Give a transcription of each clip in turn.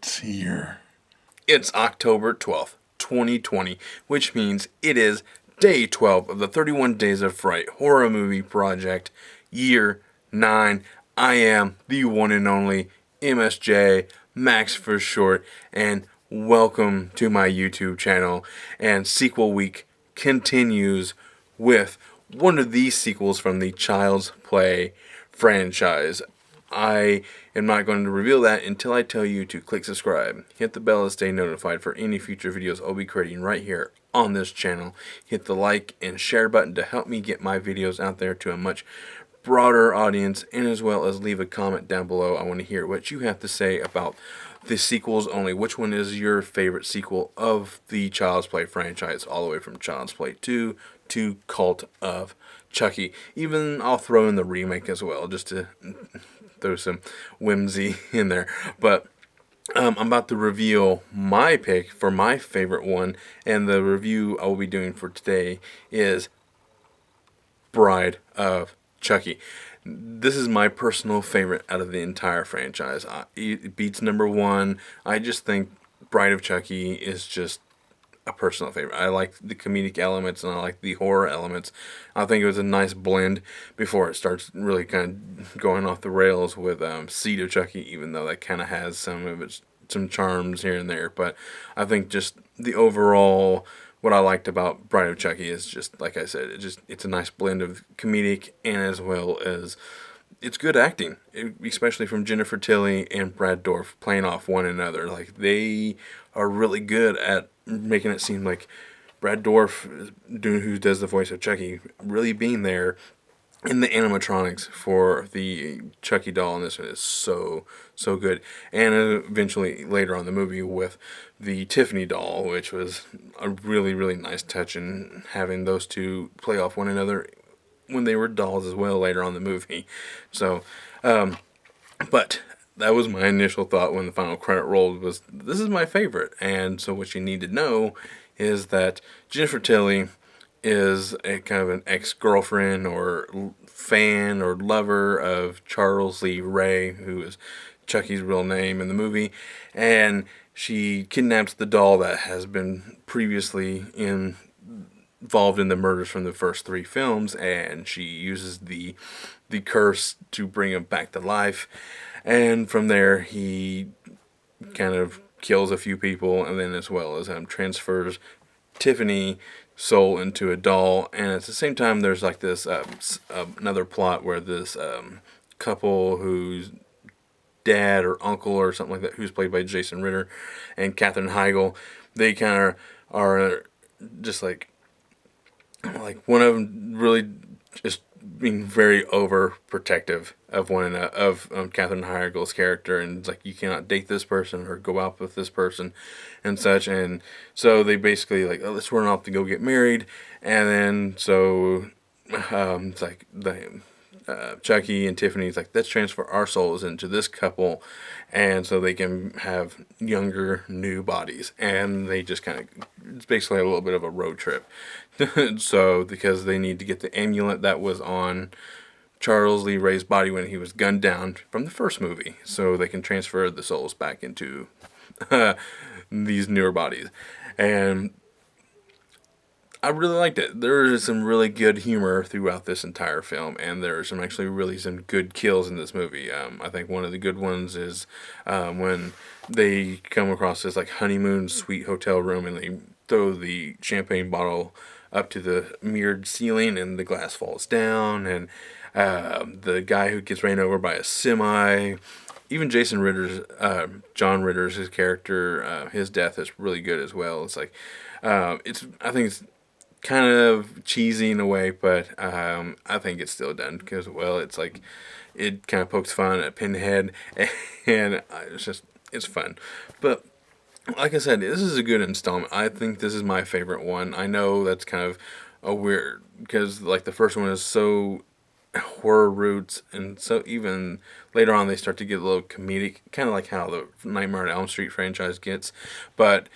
It's here. It's October 12th, 2020, which means it is day 12 of the 31 Days of Fright horror movie project, year 9. I am the one and only MSJ, Max for short, and welcome to my YouTube channel. And sequel week continues with one of these sequels from the Child's Play franchise. I am not going to reveal that until I tell you to click subscribe, hit the bell to stay notified for any future videos I'll be creating right here on this channel. Hit the like and share button to help me get my videos out there to a much broader audience, and as well as leave a comment down below. I want to hear what you have to say about the sequels only. Which one is your favorite sequel of the Child's Play franchise, all the way from Child's Play 2 to Cult of Chucky. Even I'll throw in the remake as well, just to throw some whimsy in there. But I'm about to reveal my pick for my favorite one, and the review I will be doing for today is Bride of Chucky. This is my personal favorite out of the entire franchise. It beats number one. I just think Bride of Chucky is just a personal favorite. I like the comedic elements and I like the horror elements. I think it was a nice blend before it starts really kind of going off the rails with Seed of Chucky, even though that kind of has some charms here and there. But I think just the overall, what I liked about Bride of Chucky is just, like I said, it's a nice blend of comedic and as well as it's good acting, especially from Jennifer Tilly and Brad Dourif playing off one another. Like, they are really good at making it seem like Brad Dourif, who does the voice of Chucky, really being there. And the animatronics for the Chucky doll in this one is so good. And eventually later on in the movie with the Tiffany doll, which was a really nice touch, in having those two play off one another when they were dolls as well later on in the movie. So, but that was my initial thought when the final credit rolled, was this is my favorite. And so what you need to know is that Jennifer Tilly is a kind of an ex-girlfriend or fan or lover of Charles Lee Ray, who is Chucky's real name in the movie, and she kidnaps the doll that has been previously involved in the murders from the first three films, and she uses the curse to him back to life. And from there, he kind of kills a few people, and then as well as transfers Tiffany soul into a doll. And at the same time, there's like this another plot where this couple whose dad or uncle or something like that, who's played by Jason Ritter and Katherine Heigl, they kind of are just like one of them really just being very overprotective of one another, of Katherine Heigl's character, and it's like, you cannot date this person or go out with this person and such. And so they basically like, oh, let's run off to go get married. And then so it's like the Chucky and Tiffany's like, let's transfer our souls into this couple, and so they can have younger new bodies. And they just kind of, it's basically a little bit of a road trip. So because they need to get the amulet that was on Charles Lee Ray's body when he was gunned down from the first movie, so they can transfer the souls back into these newer bodies. And I really liked it. There is some really good humor throughout this entire film, and there are some good kills in this movie. I think one of the good ones is when they come across this like honeymoon suite hotel room, and they throw the champagne bottle up to the mirrored ceiling, and the glass falls down, and the guy who gets ran over by a semi. Even Jason Ritter's, John Ritter's, his character, his death is really good as well. It's like, I think it's kind of cheesy in a way, but I think it's still done because, well, it's like, it kind of pokes fun at Pinhead, and it's fun. But like I said, this is a good installment. I think this is my favorite one. I know that's kind of a weird, because like the first one is so horror roots, and so even later on they start to get a little comedic, kind of like how the Nightmare on Elm Street franchise gets. But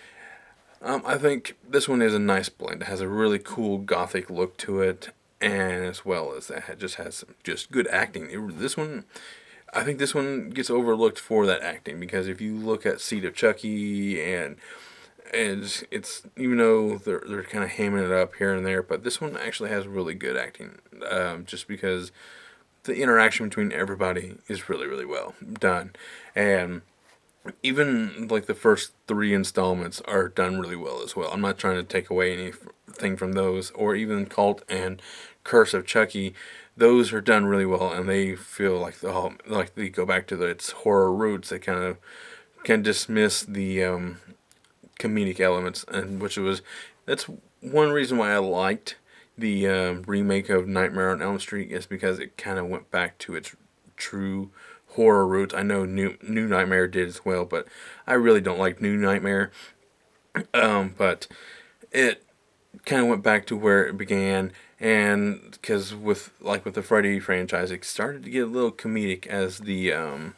I think this one is a nice blend. It has a really cool gothic look to it, and as well as that, it just has some just good acting. This one, I think this one gets overlooked for that acting, because if you look at Seed of Chucky and it's even though they're kind of hamming it up here and there, but this one actually has really good acting, just because the interaction between everybody is really really well done, and even like the first three installments are done really well as well. I'm not trying to take away anything from those, or even Cult and Curse of Chucky. Those are done really well, and they feel like like they go back to its horror roots. They kind of can dismiss the comedic elements, and that's one reason why I liked the remake of Nightmare on Elm Street, is because it kind of went back to its true horror roots. I know New Nightmare did as well, but I really don't like New Nightmare. But it kind of went back to where it began, and because with the Freddy franchise, it started to get a little comedic, as a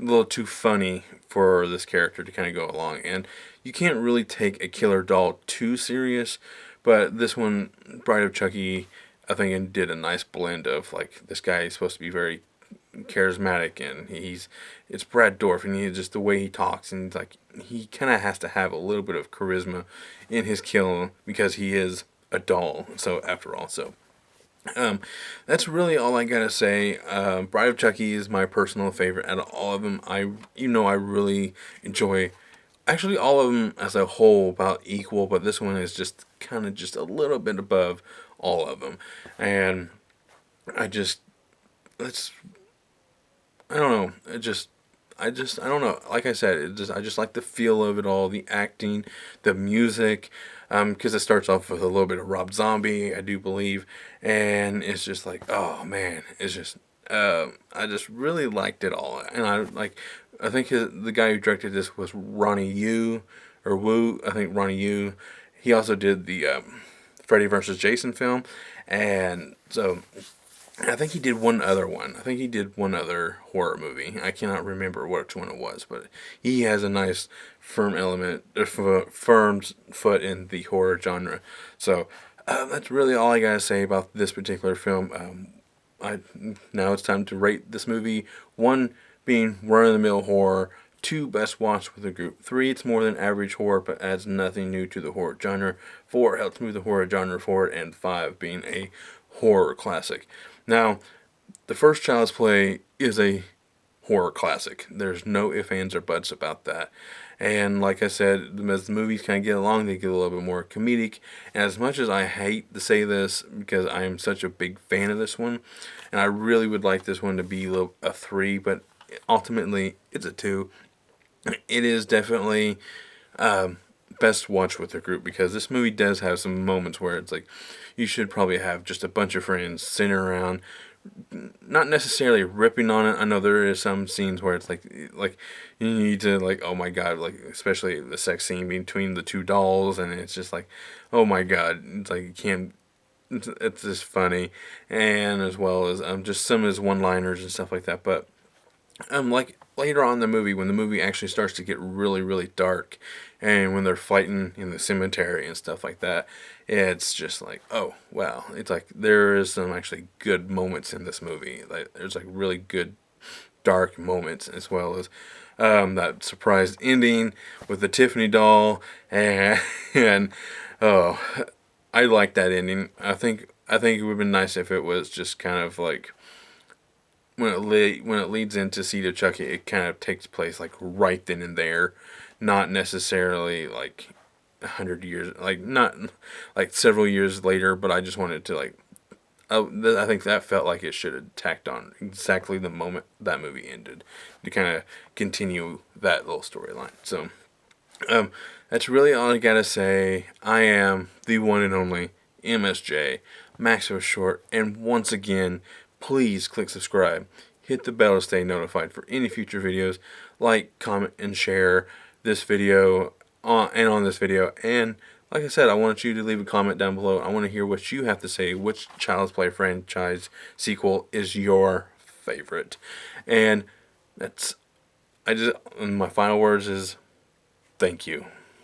little too funny for this character to kind of go along. And you can't really take a killer doll too serious, but this one, Bride of Chucky, I think it did a nice blend of, like, this guy is supposed to be very charismatic, and it's Brad Dorff, and just the way he talks, and like he kind of has to have a little bit of charisma in his kill, because he is a doll. So after all, um, that's really all I gotta say. Bride of Chucky is my personal favorite out of all of them. I really enjoy, actually, all of them as a whole about equal, but this one is just kind of just a little bit above all of them, and I just that's I don't know. I don't know. Like I said, I just like the feel of it all, the acting, the music, because it starts off with a little bit of Rob Zombie, I do believe, and it's just like, oh man, I just really liked it all, and I think the guy who directed this was Ronnie Yu, or Wu, I think Ronnie Yu. He also did the Freddy versus Jason film, and so I think he did one other one. I think he did one other horror movie. I cannot remember which one it was, but he has a nice firm foot in the horror genre. So that's really all I gotta say about this particular film. Now it's time to rate this movie. 1 being run-of-the-mill horror. 2, best watched with a group. 3, it's more than average horror but adds nothing new to the horror genre. 4, helps move the horror genre forward. And 5, being a horror classic. Now, the first Child's Play is a horror classic. There's no ifs, ands, or buts about that. And like I said, as the movies kind of get along, they get a little bit more comedic. And as much as I hate to say this, because I am such a big fan of this one, and I really would like this one to be a 3, but ultimately it's a 2. It is definitely best watch with a group, because this movie does have some moments where it's like you should probably have just a bunch of friends sitting around, not necessarily ripping on it. I know there is some scenes where it's like you need to, like, oh my god, like especially the sex scene between the two dolls, and it's just like, oh my god, it's like you can't. It's just funny, and as well as just some of his one-liners and stuff like that. But like later on in the movie, when the movie actually starts to get really really dark, and when they're fighting in the cemetery and stuff like that, it's just like, oh wow, it's like there is some actually good moments in this movie. Like there's like really good dark moments, as well as that surprise ending with the Tiffany doll, and oh, I like that ending. I think it would have been nice if it was just kind of like when it leads into Seed of Chucky, it kind of takes place like right then and there, not necessarily like 100 years, like not like several years later. But I just wanted to like, I think that felt like it should have tacked on exactly the moment that movie ended to kind of continue that little storyline. So that's really all I gotta say. I am the one and only MSJ, Maximo Short, and once again, please click subscribe. Hit the bell to stay notified for any future videos. Like, comment, and share this video on this video. And like I said, I want you to leave a comment down below. I want to hear what you have to say. Which Child's Play franchise sequel is your favorite? And my final words is thank you.